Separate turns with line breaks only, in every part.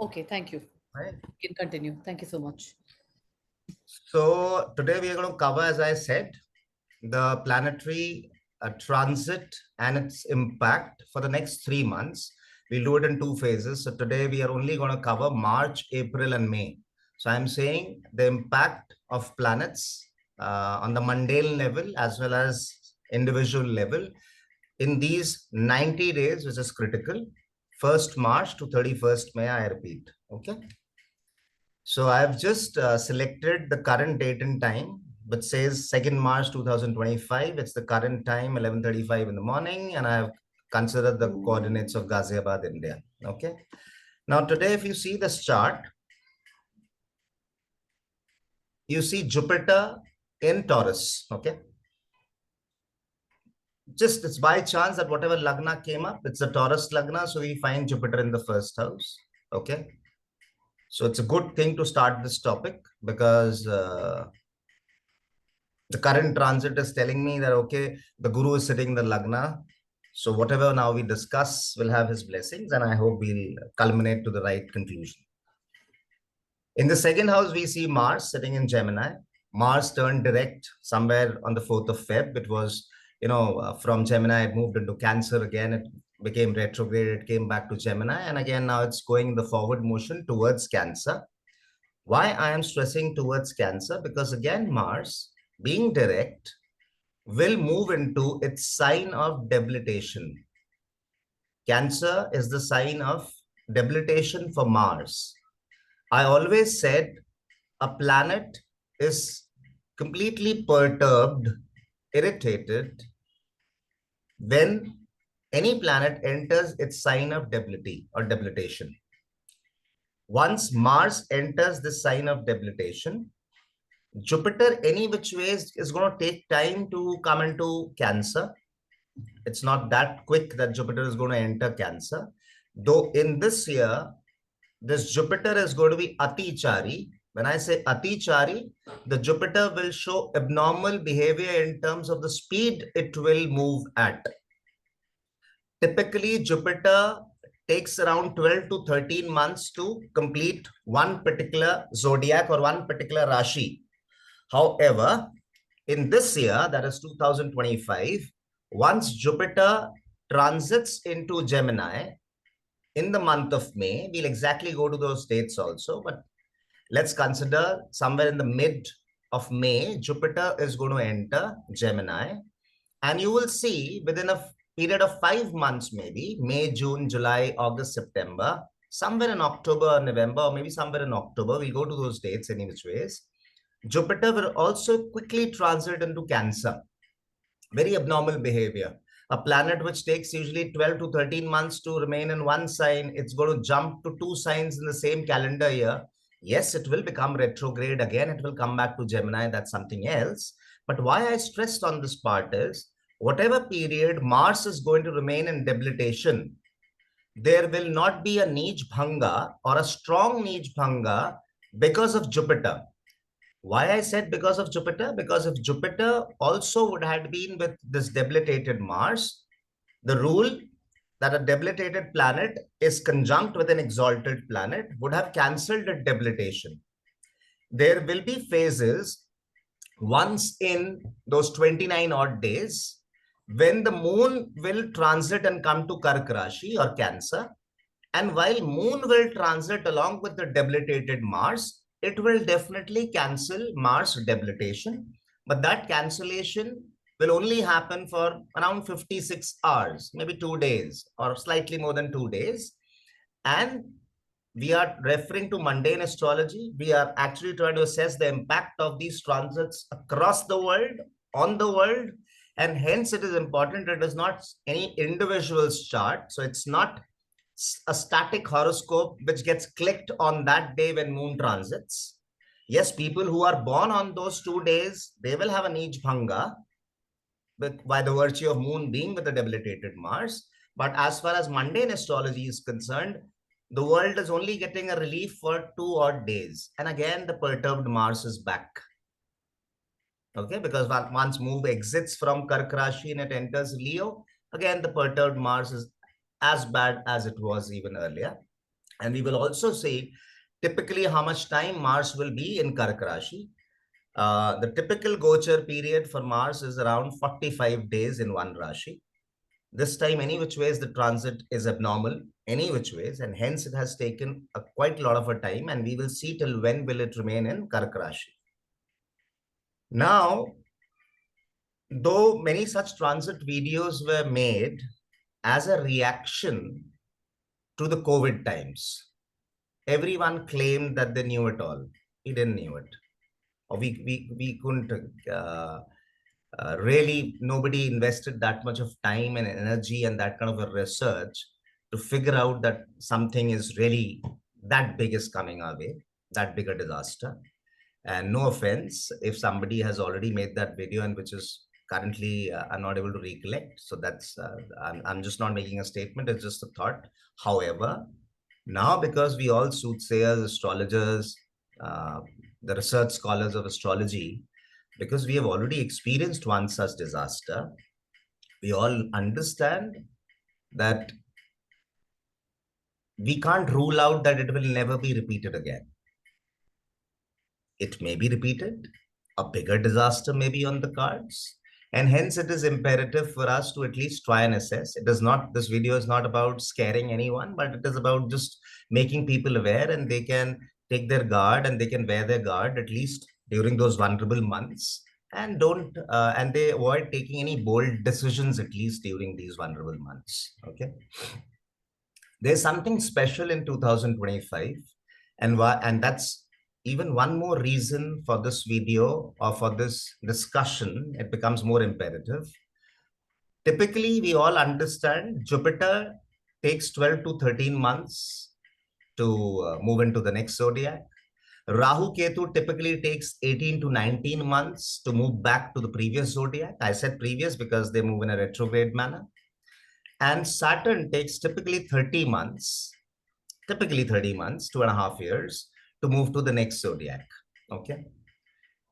Okay, thank you.
Right?
You can continue. Thank you so much.
So today we are going to cover, as I said, the planetary transit and its impact for the next 3 months. We'll do it in two phases. So today we are only going to cover March, April, and May. So I'm saying the impact of planets on the mundane level as well as individual level in these 90 days, which is critical, 1st March to 31st May, I repeat. Okay. So I've just selected the current date and time, which says 2nd March 2025. It's the current time, 11:35 in the morning, and I have considered the coordinates of Ghaziabad, India. Okay. Now today, if you see this chart, you see Jupiter in Taurus. Okay. Just it's by chance that whatever Lagna came up, it's a Taurus Lagna, so we find Jupiter in the first house. Okay. So it's a good thing to start this topic because the current transit is telling me that, okay, the Guru is sitting in the Lagna. So whatever now we discuss will have his blessings, and I hope we'll culminate to the right conclusion. In the second house, we see Mars sitting in Gemini. Mars turned direct somewhere on the 4th of Feb. It was, from Gemini, it moved into Cancer again. It became retrograde. It came back to Gemini. And again, now it's going in the forward motion towards Cancer. Why I am stressing towards Cancer? Because again, Mars, being direct, will move into its sign of debilitation. Cancer is the sign of debilitation for Mars. I always said a planet is completely perturbed, irritated, when any planet enters its sign of debility or debilitation. Once Mars enters this sign of debilitation, Jupiter, any which ways, is going to take time to come into Cancer. It's not that quick that Jupiter is going to enter Cancer. Though in this year, this Jupiter is going to be Atichari. When I say Atichari, the Jupiter will show abnormal behavior in terms of the speed it will move at. Typically, Jupiter takes around 12 to 13 months to complete one particular zodiac or one particular Rashi. However, in this year, that is 2025, once Jupiter transits into Gemini in the month of May, we'll exactly go to those dates also, but let's consider somewhere in the mid of May, Jupiter is going to enter Gemini, and you will see within a period of 5 months, maybe May, June, July, August, September, somewhere in October, November, or maybe somewhere in October, we'll go to those dates any which ways. Jupiter will also quickly transit into Cancer. Very abnormal behavior. A planet which takes usually 12 to 13 months to remain in one sign, it's going to jump to two signs in the same calendar year. Yes, it will become retrograde again. It will come back to Gemini. That's something else. But why I stressed on this part is, whatever period Mars is going to remain in debilitation, there will not be a Nij Bhanga or a strong Nij Bhanga because of Jupiter. Why I said because of Jupiter? Because if Jupiter also would have been with this debilitated Mars, the rule that a debilitated planet is conjunct with an exalted planet would have cancelled the debilitation. There will be phases once in those 29 odd days when the moon will transit and come to Kark Rashi or Cancer. And while moon will transit along with the debilitated Mars, it will definitely cancel Mars debilitation. But that cancellation will only happen for around 56 hours, maybe 2 days or slightly more than 2 days. And we are referring to mundane astrology. We are actually trying to assess the impact of these transits across the world, on the world. And hence it is important. It is not any individual's chart. So it's not a static horoscope which gets clicked on that day when moon transits. Yes, people who are born on those 2 days, they will have a Nij Bhanga by the virtue of moon being with the debilitated Mars. But as far as mundane astrology is concerned, the world is only getting a relief for 2 odd days. And again, the perturbed Mars is back. Okay, because once moon exits from Kark Rashi and it enters Leo, again, the perturbed Mars is as bad as it was even earlier. And we will also see typically how much time Mars will be in Kark Rashi. The typical Gochar period for Mars is around 45 days in one Rashi. This time, any which ways, the transit is abnormal, any which ways, and hence it has taken quite a lot of a time, and we will see till when will it remain in Kark Rashi. Now, though many such transit videos were made as a reaction to the COVID times, everyone claimed that they knew it all. We didn't knew it. Or we couldn't really, nobody invested that much of time and energy and that kind of a research to figure out that something is really that big is coming our way, that big a disaster. And no offense if somebody has already made that video and which is currently I'm not able to recollect. So that's I'm just not making a statement. It's just a thought. However, now because we all soothsayers, astrologers, the research scholars of astrology, because we have already experienced one such disaster, we all understand that we can't rule out that it will never be repeated again. It may be repeated, a bigger disaster may be on the cards, and hence it is imperative for us to at least try and assess. It is not, this video is not about scaring anyone, but it is about just making people aware, and they can take their guard and they can wear their guard at least during those vulnerable months, and don't and they avoid taking any bold decisions at least during these vulnerable months. Okay, there's something special in 2025, and that's even one more reason for this video or for this discussion. It becomes more imperative. Typically, we all understand Jupiter takes 12 to 13 months to move into the next zodiac. Rahu Ketu typically takes 18 to 19 months to move back to the previous zodiac. I said previous because they move in a retrograde manner. And Saturn takes typically 30 months, 2.5 years to move to the next zodiac. Okay.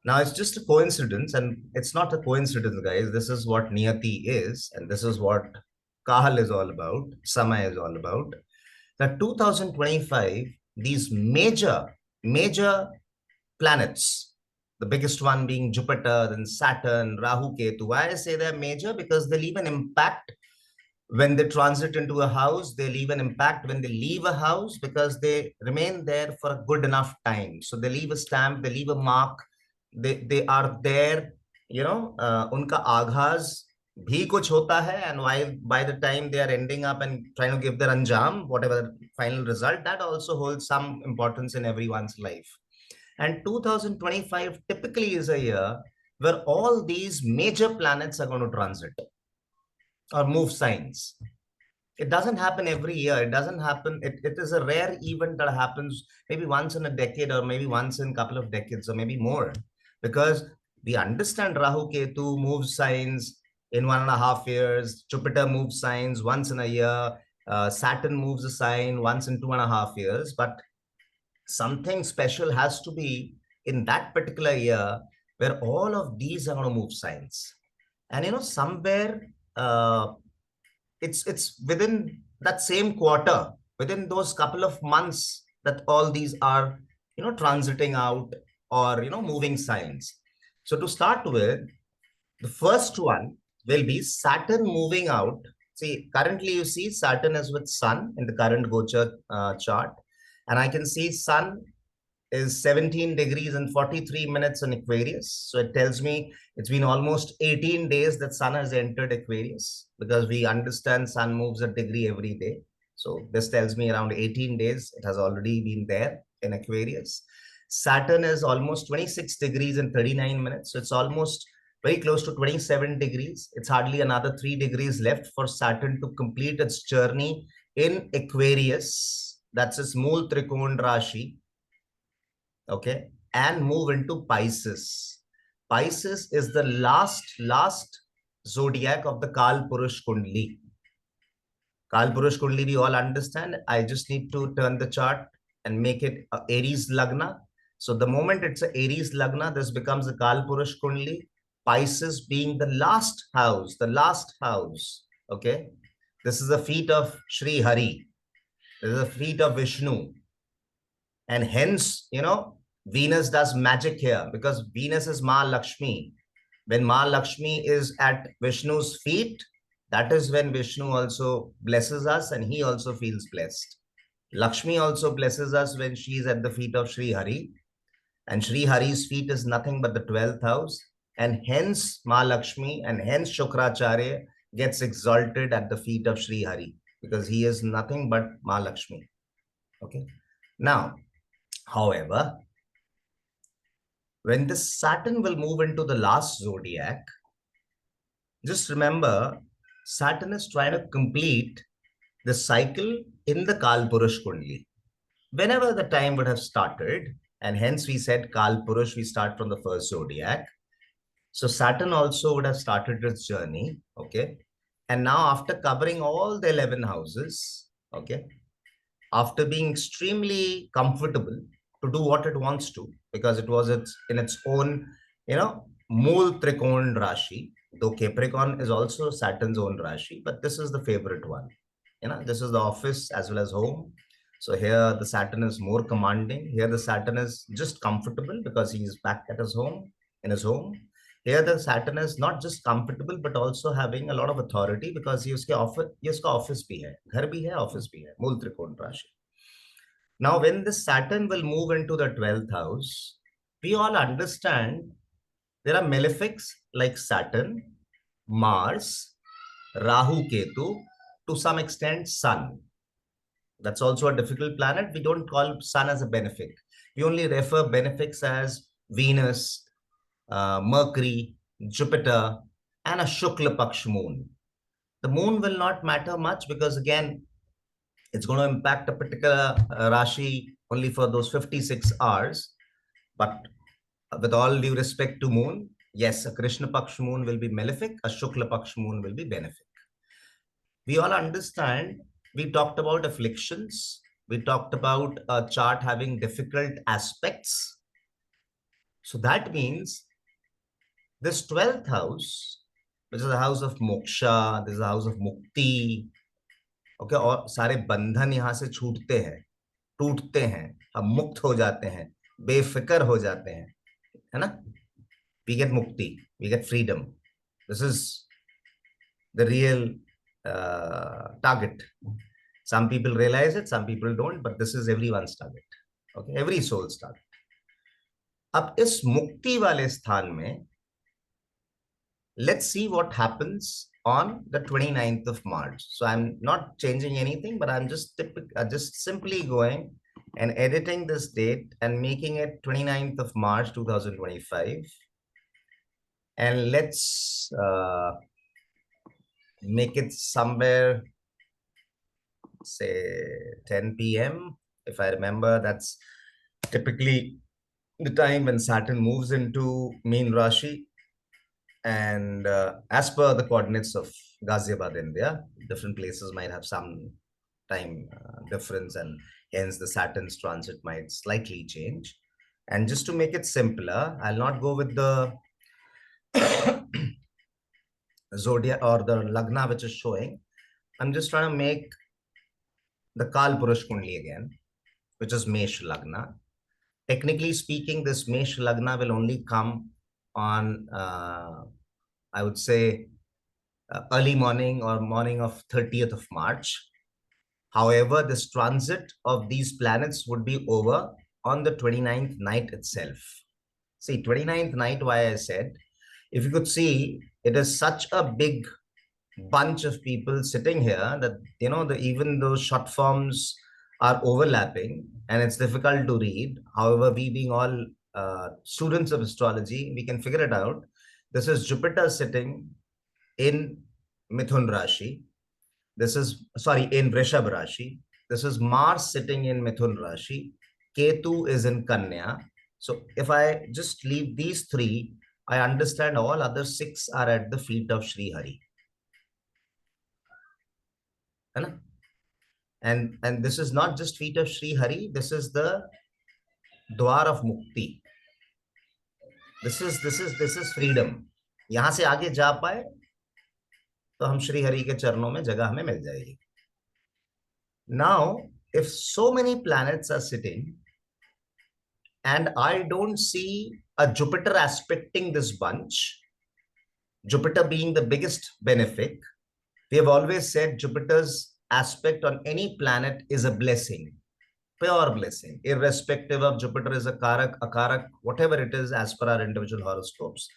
Now it's just a coincidence, and it's not a coincidence, guys. This is what Niyati is, and this is what Kahal is all about, Sama is all about. That 2025, these major planets, the biggest one being Jupiter, then Saturn, Rahu, Ketu. Why I say they're major? Because they leave an impact when they transit into a house. They leave an impact when they leave a house, because they remain there for a good enough time. So they leave a stamp, they leave a mark, they are there, you know, unka aghaz bhi kuch hota hai, and while by the time they are ending up and trying to give their anjam, whatever the final result, that also holds some importance in everyone's life. And 2025 typically is a year where all these major planets are going to transit or move signs. It doesn't happen every year. It doesn't happen. It is a rare event that happens maybe once in a decade, or maybe once in a couple of decades, or maybe more. Because we understand Rahu Ketu moves signs in 1.5 years. Jupiter moves signs once in a year. Saturn moves a sign once in 2.5 years. But something special has to be in that particular year where all of these are going to move signs. And, you know, somewhere it's within that same quarter, within those couple of months, that all these are, you know, transiting out or, you know, moving signs. So to start with, the first one will be Saturn moving out. See, currently you see Saturn is with Sun in the current Gochar chart, and I can see Sun is 17 degrees and 43 minutes in Aquarius. So it tells me it's been almost 18 days that Sun has entered Aquarius, because we understand Sun moves a degree every day. So this tells me around 18 days it has already been there in Aquarius. Saturn is almost 26 degrees and 39 minutes. So it's almost very close to 27 degrees. It's hardly another 3 degrees left for Saturn to complete its journey in Aquarius. That's its Mool Trikon Rashi. Okay, and move into Pisces. Pisces is the last zodiac of the Kal Purush Kundli. Kal Purush Kundli we all understand. I just need to turn the chart and make it Aries Lagna. So the moment it's a Aries Lagna, this becomes a Kal Purush Kundli. Pisces being the last house, Okay, this is a feat of Sri Hari. This is the feet of Vishnu. And hence, Venus does magic here because Venus is Ma Lakshmi. When Ma Lakshmi is at Vishnu's feet, that is when Vishnu also blesses us and he also feels blessed. Lakshmi also blesses us when she is at the feet of Sri Hari. And Sri Hari's feet is nothing but the 12th house. And hence Ma Lakshmi and hence Shukracharya gets exalted at the feet of Sri Hari because he is nothing but Ma Lakshmi. Okay. Now, however, when this Saturn will move into the last zodiac, just remember, Saturn is trying to complete the cycle in the Kalpurush Kundli. Whenever the time would have started, and hence we said Kalpurush, we start from the first zodiac. So Saturn also would have started its journey, okay? And now after covering all the 11 houses, okay, after being extremely comfortable to do what it wants to, because it was in its own, Mool Trikon Rashi, though Capricorn is also Saturn's own Rashi, but this is the favorite one. This is the office as well as home. So here the Saturn is more commanding. Here the Saturn is just comfortable because he is back at his home, in his home. Here the Saturn is not just comfortable, but also having a lot of authority because he uska office bhi hai, ghar bhi hai, office bhi hai, Mool Trikon Rashi. Now, when this Saturn will move into the 12th house, we all understand there are malefics like Saturn, Mars, Rahu Ketu, to some extent Sun. That's also a difficult planet. We don't call Sun as a benefic. We only refer benefics as Venus, Mercury, Jupiter, and a Shukla Paksh moon. The moon will not matter much because again, it's going to impact a particular Rashi only for those 56 hours. But with all due respect to moon, yes, a Krishna Paksh moon will be malefic, a Shukla Paksh moon will be benefic. We all understand, we talked about afflictions, we talked about a chart having difficult aspects. So that means this 12th house, which is the house of moksha, this is the house of mukti, okay, और सारे बंधन यहाँ से छूटते हैं, टूटते हैं, हम मुक्त हो जाते हैं, बेफिक्र हो जाते हैं, है ना? We get mukti, we get freedom. This is the real target. Some people realize it, some people don't, but this is everyone's target. Okay, every soul's target. अब इस मुक्ति वाले स्थान में, let's see what happens on the 29th of March. So I'm not changing anything, but I'm just simply going and editing this date and making it 29th of March 2025. And let's make it somewhere, say 10 p.m. If I remember, that's typically the time when Saturn moves into Meen Rashi. And as per the coordinates of Ghaziabad, India, different places might have some time difference, and hence the Saturn's transit might slightly change. And just to make it simpler, I'll not go with the zodiac or the lagna which is showing. I'm just trying to make the Kal Purush Kundli again, which is Mesh Lagna. Technically speaking, this Mesh Lagna will only come on, I would say, early morning or morning of 30th of March. However, this transit of these planets would be over on the 29th night itself. See, 29th night, why I said, if you could see, it is such a big bunch of people sitting here that, even those short forms are overlapping and it's difficult to read. However, we being all students of astrology, we can figure it out. This is Jupiter sitting in Mithun Rashi. This is, sorry, in Vrishab Rashi. This is Mars sitting in Mithun Rashi. Ketu is in Kanya. So if I just leave these three, I understand all other six are at the feet of Sri Hari. And this is not just feet of Sri Hari, this is the Dwar of Mukti. This is freedom. यहाँ से आगे जा पाए तो हम श्री हरि के चरणों में जगह हमें मिल जाएगी. Now, if so many planets are sitting and I don't see a Jupiter aspecting this bunch, Jupiter being the biggest benefic, we have always said Jupiter's aspect on any planet is a blessing, pure blessing, irrespective of Jupiter is a karak, whatever it is as per our individual horoscopes.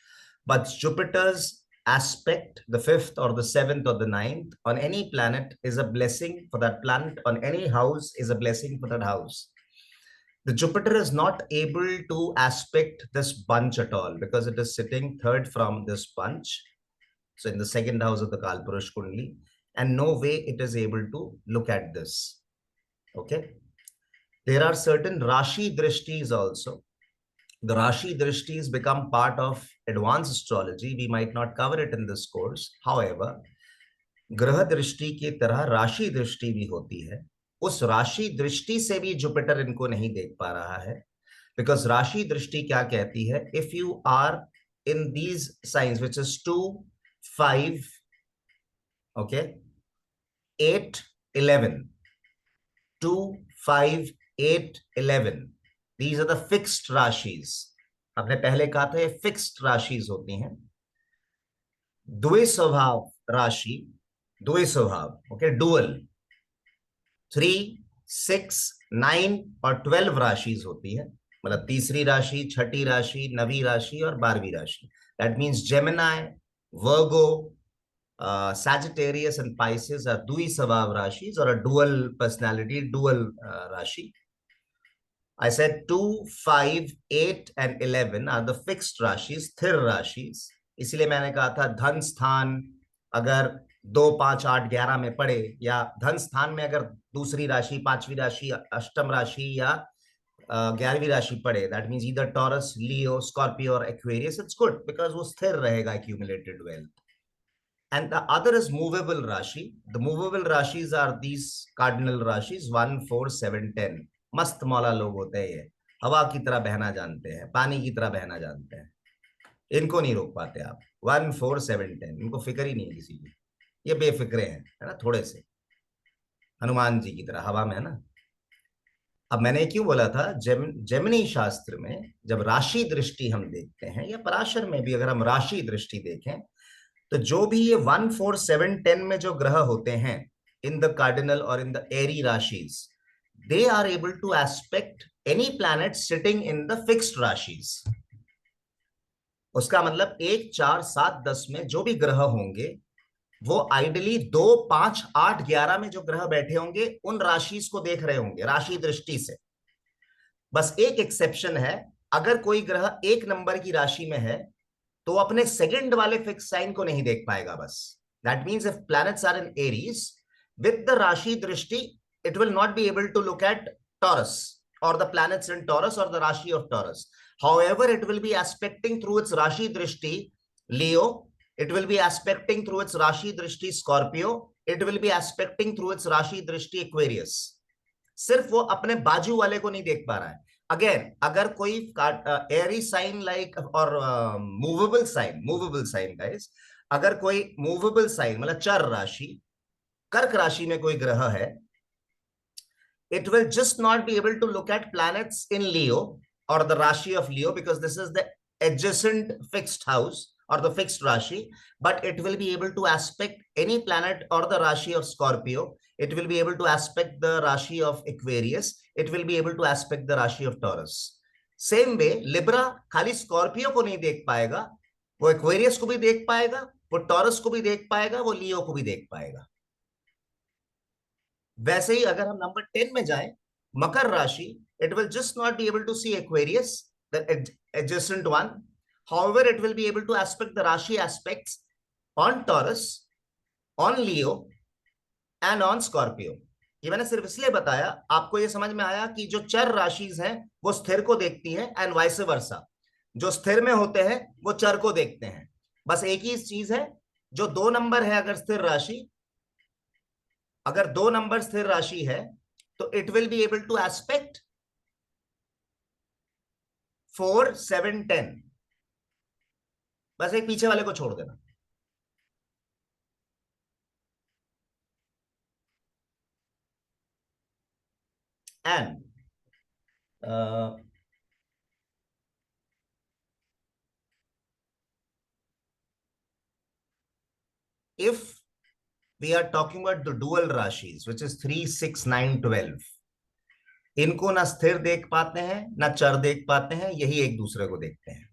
But Jupiter's aspect, the fifth or the seventh or the ninth, on any planet is a blessing for that planet, on any house is a blessing for that house. The Jupiter is not able to aspect this bunch at all because it is sitting third from this bunch. So in the second house of the Kalpurush Kundli, and no way it is able to look at this. Okay. There are certain Rashi Drishtis also. The Rashi Drishtis become part of advanced astrology. We might not cover it in this course. However, ग्रह दृष्टि की तरह राशि दृष्टि भी होती है. उस राशि दृष्टि से भी जुपिटर इनको नहीं देख पा रहा है, बिकॉज राशि दृष्टि क्या कहती है, if you are in these signs which is 2, 5, okay, 8, 11, 2, 5, 8, 11, these are the fixed rashis. आपने पहले कहा था ये फिक्स्ड राशिज होती हैं. द्वि स्वभाव राशि, द्वि स्वभाव, ओके, डुअल 3, 6, 9 और 12 राशिज होती है. मतलब तीसरी राशि, छठी राशि, नवी राशि और 12वीं राशि. That means Gemini, Virgo, Sagittarius and Pisces are द्वि स्वभाव राशिज or a dual personality, dual rashi. I said 2, 5, 8 and 11 are the fixed rashis, स्थिर rashis. इसलिए मैंने कहा था धन स्थान अगर 2, 5, 8, 11 में पड़े, या धन स्थान में अगर दूसरी राशि, पांचवी राशि, अष्टम राशि या 11वीं राशि पड़े, that means either taurus, Leo, Scorpio और एक्वेरियस, इट्स गुड बिकॉज वो स्थिर रहेगा, accumulated wealth. And the other is movable rashi. The movable rashis are these cardinal rashis 1, 4, 7, 10. मस्त मौला लोग होते हैं ये, हवा की तरह बहना जानते हैं, पानी की तरह बहना जानते हैं. इनको नहीं रोक पाते आप. 1, 4, 7, 10 इनको फिक्र ही नहीं है किसी की. ये बेफिक्रे हैं, है ना, थोड़े से हनुमान जी की तरह हवा में, है ना. अब मैंने क्यों बोला था, जेमिनी शास्त्र में जब राशि दृष्टि हम देखते हैं, या पराशर में भी अगर हम राशि दृष्टि देखें, तो जो भी ये 1, 4, 7, 10 में जो ग्रह होते हैं इन द कार्डिनल और in the airy rashis, they are able to aspect any planet sitting in the fixed rashis. उसका मतलब 1, 4, 7, 10 में जो भी ग्रह होंगे वो आइडियली 2, 5, 8, 11 में जो ग्रह बैठे होंगे उन राशिज को देख रहे होंगे राशि दृष्टि से. बस एक एक्सेप्शन है, अगर कोई ग्रह 1 नंबर की राशि में है तो अपने सेकंड वाले फिक्स साइन को नहीं देख पाएगा बस. That means if planets are in Aries with the rashi drishti, it will not be able to look at Taurus और द प्लैनेट्स इन टॉरस और the rashi of Taurus. However it will be aspecting through its rashi drishti Leo, it will be aspecting through its rashi drishti Scorpio, it will be aspecting through its rashi drishti Aquarius. सिर्फ वो अपने बाजू वाले को नहीं देख पा रहा है. अगेन, अगर कोई एरी साइन लाइक और मूवेबल साइन गाइस, अगर कोई मूवेबल साइन मतलब चर राशि, कर्क राशि में कोई ग्रह है, it will just not be able to look at planets in Leo or the Rashi of Leo because this is the adjacent fixed house or the fixed Rashi, but it will be able to aspect any planet or the Rashi of Scorpio. It will be able to aspect the Rashi of Aquarius. It will be able to aspect the Rashi of Taurus. Same way, Libra खाली Scorpio को नहीं देख पाएगा, वो Aquarius को भी देख पाएगा, वो Taurus को भी देख पाएगा, वो Leo को भी देख पाएगा. वैसे ही अगर हम नंबर 10 में जाएं, मकर राशि, it will just not be able to see Aquarius, the adjacent one. However, it will be able to aspect the Rashi aspects on Taurus, on Leo and on Scorpio. ये मैंने सिर्फ इसलिए बताया, आपको ये समझ में आया कि जो चर राशिज हैं वो स्थिर को देखती हैं एंड वाइस वर्सा. जो स्थिर में होते हैं वो चर को देखते हैं. बस एक ही चीज है, जो 2 नंबर है अगर स्थिर राशि, अगर 2 नंबर स्थिर राशि है तो it will be able to aspect 4, 7, 10. बस एक पीछे वाले को छोड़ देना. And if we are talking about the dual rashis, which is 3, 6, 9, 12, इनको ना स्थिर देख पाते हैं ना चर देख पाते हैं, यही एक दूसरे को देखते हैं।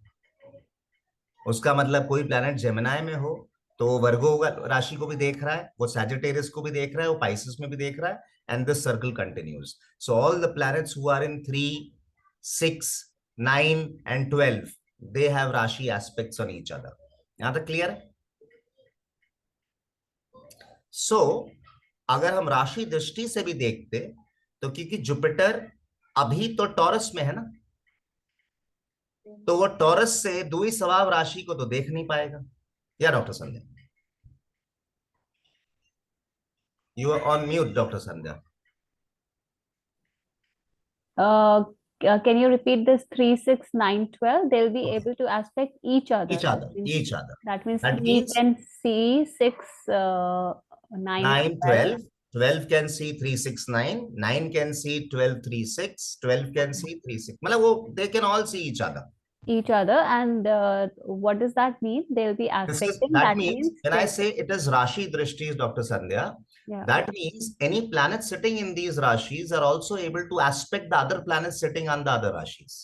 उसका मतलब कोई प्लैनेट जेमिनाई में हो तो वो वर्गो राशि को भी देख रहा है, वो सैजिटेरियस को भी देख रहा है, वो पाइसेस में भी देख रहा है, and this circle continues. So all the planets who are in 3, 6, 9 and 12, they have rashi aspects on each other. यहां तक क्लियर है? सो अगर हम राशि दृष्टि से भी देखते तो क्योंकि जुपिटर अभी तो टॉरस में है ना, तो वो टॉरस से द्वि स्वभाव राशि को तो देख नहीं पाएगा। या doctor Sandhya? You are on mute doctor Sandhya.
Uh, can you repeat this 3, 6, 9, 12? They'll be
Okay.
able to aspect each other.
Each other, each other.
That means
That
3
means
can see 6, 9,
9,
12.
12. 12 can see 3, 6, 9. 9 can see 12, 3, 6. 12 can see 3, 6. मतलब वो they can all see each other.
Each other, and what does that mean? They'll be aspecting.
That
That
means
means
when I say it is Rashi Drishtis, Dr. Sandhya,
yeah.
that means any planet sitting in these Rashis are also able to aspect the other planets sitting on the other Rashis.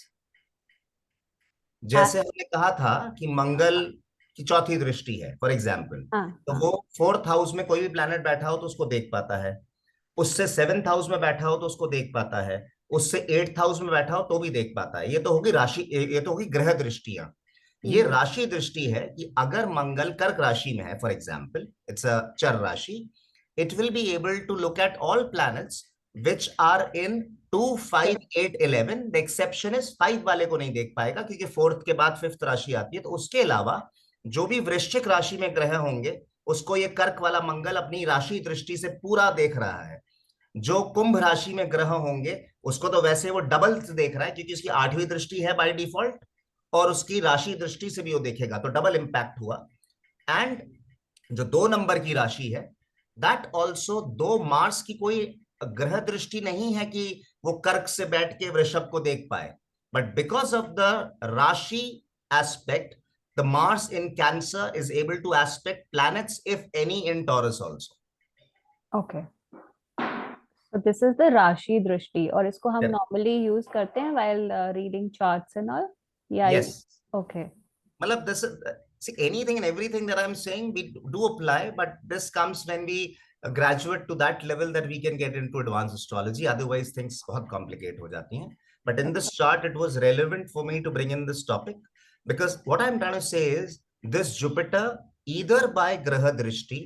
जैसे हमने कहा था कि मंगल की चौथी दृष्टि है for example, तो वो 4th हाउस में कोई भी प्लैनेट बैठा हो तो उसको देख पाता है, उससे 7th हाउस में बैठा हो तो उसको देख पाता है, उससे 8th हाउस में बैठा हो तो भी देख पाता है। ये तो होगी राशि, ये तो होगी ग्रह दृष्टियां। ये राशि दृष्टि है कि अगर मंगल कर्क राशि में है for example, it's a char rashi, it will be able to look at all planets which are in 2, 5, 8, 11। The exception is 5 वाले को नहीं देख पाएगा क्योंकि 4th के बाद 5th राशि आती है। तो उसके अलावा जो भी वृश्चिक राशि में ग्रह होंगे उसको ये कर्क वाला मंगल अपनी राशि दृष्टि से पूरा देख रहा है। जो कुंभ राशि में ग्रह होंगे उसको तो वैसे वो डबल देख रहा है क्योंकि उसकी 8वीं दृष्टि है बाय डिफॉल्ट, और उसकी राशि दृष्टि से भी वो देखेगा, तो डबल इंपैक्ट हुआ। एंड जो 2 नंबर की राशि है, दैट ऑल्सो 2 मार्स की कोई ग्रह दृष्टि नहीं है कि वो कर्क से बैठ के वृषभ को देख पाए, बट बिकॉज ऑफ द राशि aspect, the Mars in cancer is able to aspect planets if any in taurus also.
Okay, so this is the राशि दृष्टि, और इसको हम normally यूज करते हैं while reading charts and all. Yeah.
Yes.
Okay.
मतलब this is, see, anything and everything that I'm saying we do apply, but this comes when we graduate to that level that we can get into advanced astrology. Otherwise things बहुत complicate हो जाती हैं. But in this chart it was relevant for me to bring in this topic because what I'm trying to say is this Jupiter either by graha drishti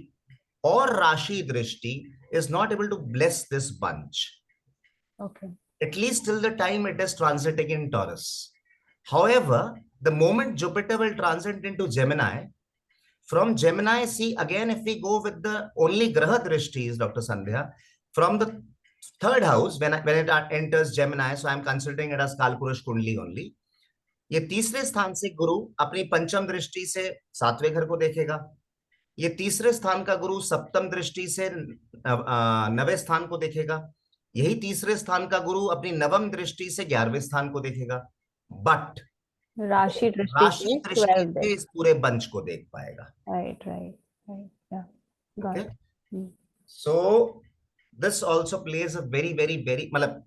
or rashi drishti is not able to bless this bunch.
Okay.
At least till the time it is transiting in Taurus. However, the moment Jupiter will transit into Gemini, from Gemini, see, again, if we go with the only Graha Drishtis, Dr. Sandhya, from the 3rd house, when it enters Gemini, so I'm considering it as Kalpurush Kundli only, ये तीसरे स्थान से गुरु अपनी पंचम दृष्टि से 7वें घर को देखेगा, ये तीसरे स्थान का गुरु सप्तम दृष्टि से 9वें स्थान को देखेगा, यही तीसरे स्थान का गुरु अपनी नवम दृष्टि से 11वें स्थान को देखेगा, बट
राशि दृष्टि
से इस पूरे बंच को देख पाएगा।
राइट राइट राइट, या got it.
So this also plays a very very very, मतलब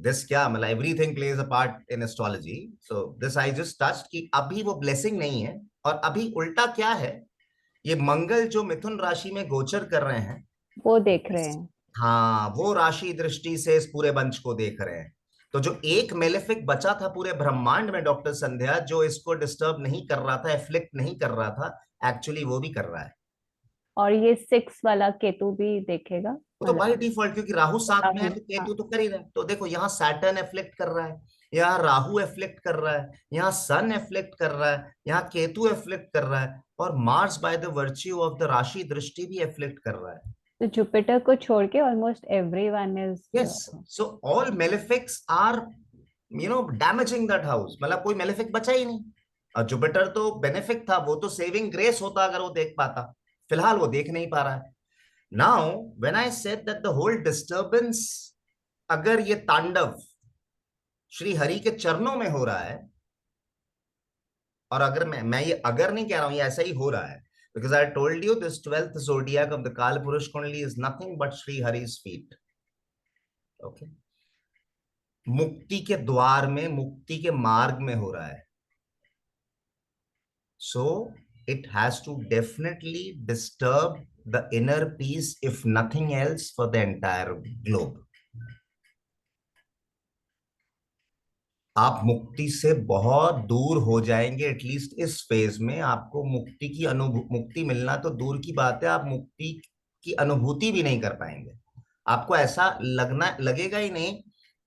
दिस क्या, मतलब everything plays a part in astrology. So this I just touched कि अभी वो ब्लेसिंग नहीं है, और अभी उल्टा क्या है, ये मंगल जो मिथुन राशि में गोचर कर रहे हैं
वो देख रहे हैं।
हाँ, वो राशि दृष्टि से इस पूरे वंश को देख रहे हैं। तो जो एक मेलेफिक बचा था पूरे ब्रह्मांड में डॉक्टर संध्या, जो इसको डिस्टर्ब नहीं कर रहा था, एफ्लिक्ट नहीं कर रहा था, एक्चुअली वो भी कर रहा है।
और ये 6 वाला केतु भी देखेगा,
वो तो बाय डिफॉल्ट, क्योंकि राहु साथ में है तो केतु तो कर ही रहा है। तो देखो यहाँ सैटर्न एफ्लिक्ट कर रहा है, यहाँ राहु एफ्लिक्ट कर रहा है, यहाँ सन एफ्लिक्ट कर रहा है, यहाँ केतु एफ्लिक्ट कर रहा है, और Mars by the virtue of the rashi दृष्टि भी एफ्लिक्ट कर रहा है।
तो जुपिटर को छोड़ के almost everyone is,
yes, so all malefics are damaging that house, मतलब कोई मेलेफिक बचा ही नहीं। और जुपिटर तो बेनिफिक था, वो तो सेविंग ग्रेस होता अगर वो देख पाता, फिलहाल वो देख नहीं पा रहा है। Now when I said that the whole disturbance अगर ये तांडव श्री हरि के चरणों में हो रहा है, और अगर मैं ये अगर नहीं कह रहा हूं, ये ऐसा ही हो रहा है, because I told you this 12th zodiac of the Kal Purush Kundali is nothing but Sri Hari's feet. Okay. मुक्ति के द्वार में, मुक्ति के मार्ग में हो रहा है. So it has to definitely disturb the inner peace, if nothing else, for the entire globe. आप मुक्ति से बहुत दूर हो जाएंगे, एटलीस्ट इस फेज में. आपको मुक्ति की मुक्ति मिलना तो दूर की बात है, आप मुक्ति की अनुभूति भी नहीं कर पाएंगे. आपको ऐसा लगेगा ही नहीं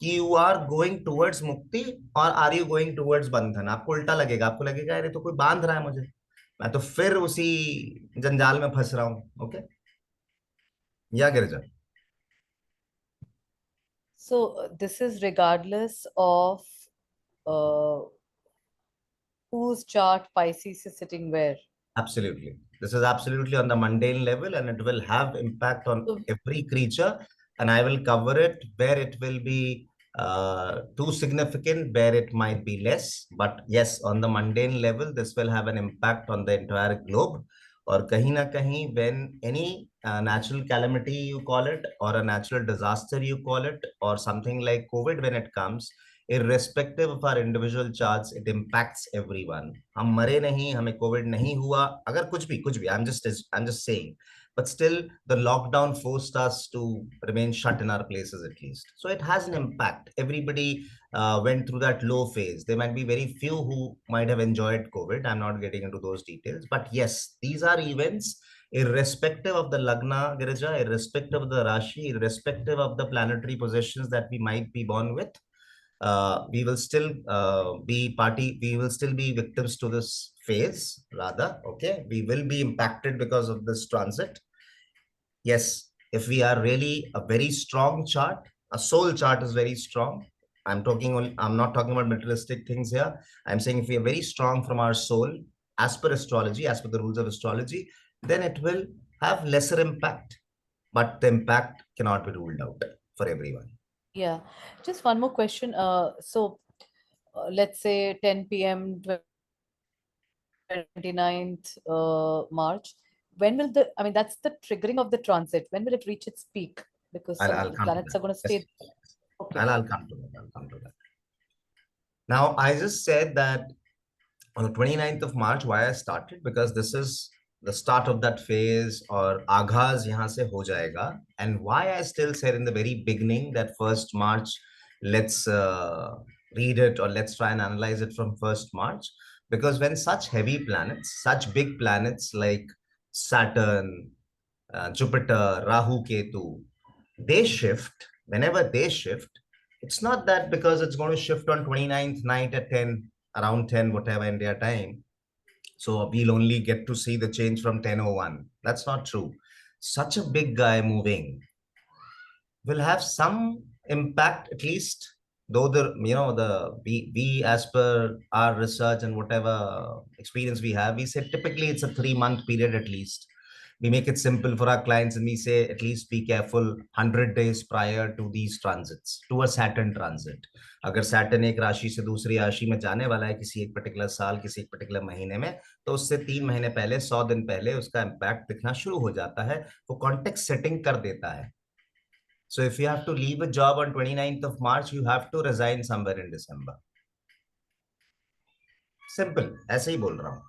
कि यू आर गोइंग टुवर्ड्स मुक्ति, और आर यू गोइंग टुवर्ड्स बंधन. आपको उल्टा लगेगा, आपको लगेगा अरे तो कोई बांध रहा है मुझे, मैं तो फिर उसी जंजाल में फंस रहा हूं. ओके, या गिरजा?
So this is regardless of uh, whose chart Pisces is sitting where.
Absolutely. This is absolutely on the mundane level, and it will have impact on every creature. And I will cover it where it will be too significant, where it might be less. But yes, on the mundane level, this will have an impact on the entire globe. और कहीं ना कहीं, when any natural calamity you call it, or a natural disaster you call it, or something like COVID, when it comes, irrespective of our individual charts, it impacts everyone. हम मरे नहीं, हमें Covid नहीं हुआ, अगर कुछ भी I'm just saying, but still the lockdown forced us to remain shut in our places at least. So it has an impact. Everybody went through that low phase. There might be very few who might have enjoyed COVID. I'm not getting into those details, but yes, these are events irrespective of the lagna, Girija, irrespective of the rashi, irrespective of the planetary positions that we might be born with. We will still we will still be victims to this phase, rather. Okay, we will be impacted because of this transit. Yes, if we are really a very strong chart, a soul chart is very strong. I'm not talking about materialistic things here. I'm saying if we are very strong from our soul, as per astrology, as per the rules of astrology, then it will have lesser impact. But the impact cannot be ruled out for everyone.
Yeah, just one more question. Let's say 10 p.m. 29th March. When will I mean, that's the triggering of the transit. When will it reach its peak? Because some
I'll
the
come
planets
to
are going to
that. Yes.
stay. Okay.
I'll come to that. I'll come to that. Now, I just said that on the 29th of March, why I started, because this is the start of that phase, or आगाज यहाँ से हो जाएगा. And why I still said in the very beginning that 1st March, let's read it, or let's try and analyze it from 1st March. Because when such heavy planets, such big planets like Saturn, Jupiter, Rahu, Ketu, they shift, whenever they shift, it's not that because it's going to shift on 29th night at 10, around 10, whatever India time. So we'll only get to see the change from 10:01. That's not true. Such a big guy moving will have some impact, at least. Though we as per our research and whatever experience we have, we say typically it's a 3-month period at least. We make it simple for our clients, and we say at least be careful 100 days prior to these transits, to a Saturn transit. अगर Saturn एक राशि से दूसरी राशि में जाने वाला है किसी एक पर्टिकुलर साल, किसी एक पर्टिकुलर महीने में, तो उससे 3 महीने पहले, 100 दिन पहले उसका इम्पैक्ट दिखना शुरू हो जाता है. वो कॉन्टेक्स्ट सेटिंग कर देता है. So if you have to leave a job on 29th of March, you have to resign somewhere in December. Simple, ऐसे ही बोल रहा हूँ.